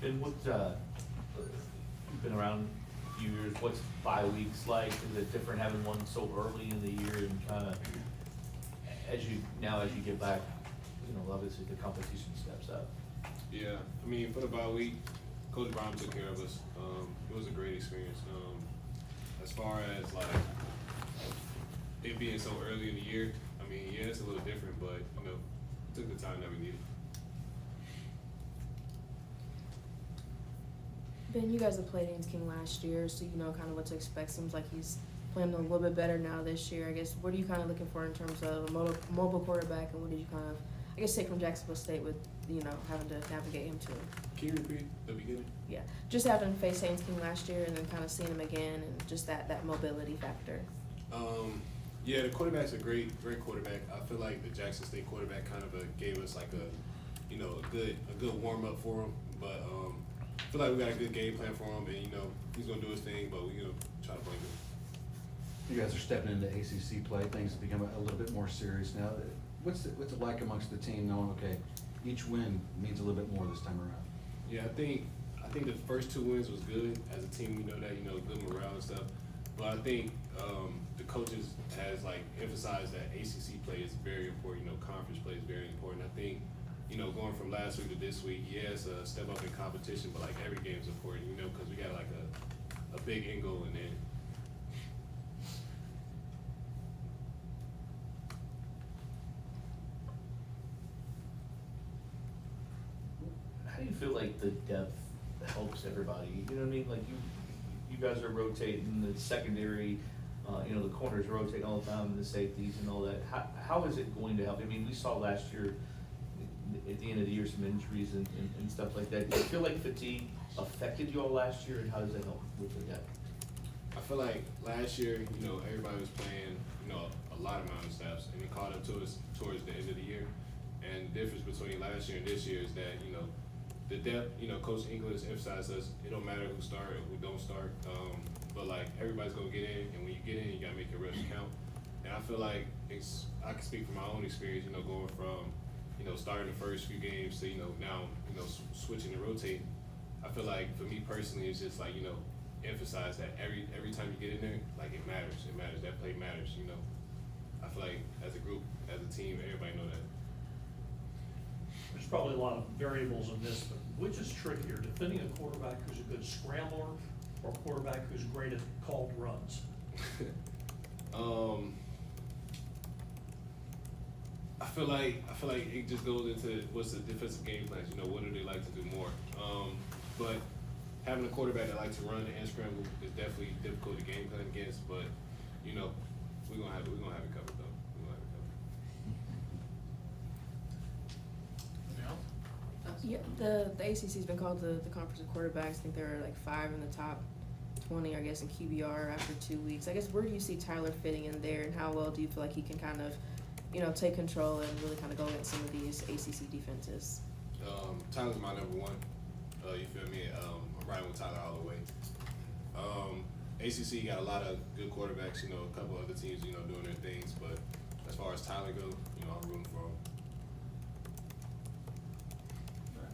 And what, you've been around a few years, what's bye weeks like? Is it different having one so early in the year and kinda, as you get back, you know, obviously the competition steps up? Yeah, I mean, for the bye week, Coach Brown took care of us. It was a great experience. As far as like it being so early in the year, I mean, yeah, it's a little different, but you know, it took the time that we needed. Ben, you guys have played against King last year, so you know kind of what to expect. Seems like he's playing a little bit better now this year. I guess what are you kind of looking for in terms of a mobile quarterback, and what did you kind of, I guess, take from Jacksonville State with having to navigate him too? Can you repeat the beginning? Yeah, just having faced Haynes King last year and then kind of seeing him again, and just that mobility factor. Yeah, the quarterback's a great quarterback. I feel like the Jackson State quarterback kind of gave us like a good warm up for him, but I feel like we got a good game plan for him, and he's gonna do his thing, but we're gonna try to play good. You guys are stepping into ACC play. Things have become a little bit more serious now. What's it like amongst the team knowing, okay, each win means a little bit more this time around? Yeah, I think the first 2 wins was good. As a team, we know that, good morale and stuff. But I think the coaches has like emphasized that ACC play is very important. Conference play is very important. I think, going from last week to this week, yeah, it's a step up in competition, but like every game is important, because we got like a big end goal in there. How do you feel like the depth helps everybody? You know what I mean? Like you guys are rotating the secondary, the corners rotate all the time, and the safeties and all that. How is it going to help? I mean, we saw last year at the end of the year some injuries and stuff like that. Do you feel like fatigue affected you all last year, and how does it help with the depth? I feel like last year, everybody was playing, a lot of mountain steps, and it caught up to us towards the end of the year. And the difference between last year and this year is that, the depth, Coach Inglis emphasized us, it don't matter who start or who don't start, but like everybody's gonna get in, and when you get in, you gotta make your reps count. And I feel like I can speak from my own experience, going from, starting the first few games to, now, switching and rotating. I feel like for me personally, it's just like, emphasize that every time you get in there, like it matters, that play matters, I feel like as a group, as a team, everybody know that. There's probably a lot of variables in this, but which is trickier, defending a quarterback who's a good scrambler or a quarterback who's great at called runs? I feel like it just goes into what's the defensive game plans. What do they like to do more? But having a quarterback that likes to run and scramble is definitely difficult to game plan against. But we're gonna have it covered though. We're gonna have it covered. Yeah, the ACC's been called the conference of quarterbacks. I think there are like 5 in the top 20, I guess, in QBR after 2 weeks. I guess where do you see Tyler fitting in there, and how well do you feel like he can kind of, take control and really kind of go against some of these ACC defenses? Tyler's my number one. You feel me? I'm riding with Tyler all the way. ACC got a lot of good quarterbacks. A couple other teams, doing their things. But as far as Tyler goes, I'm rooting for him. Right.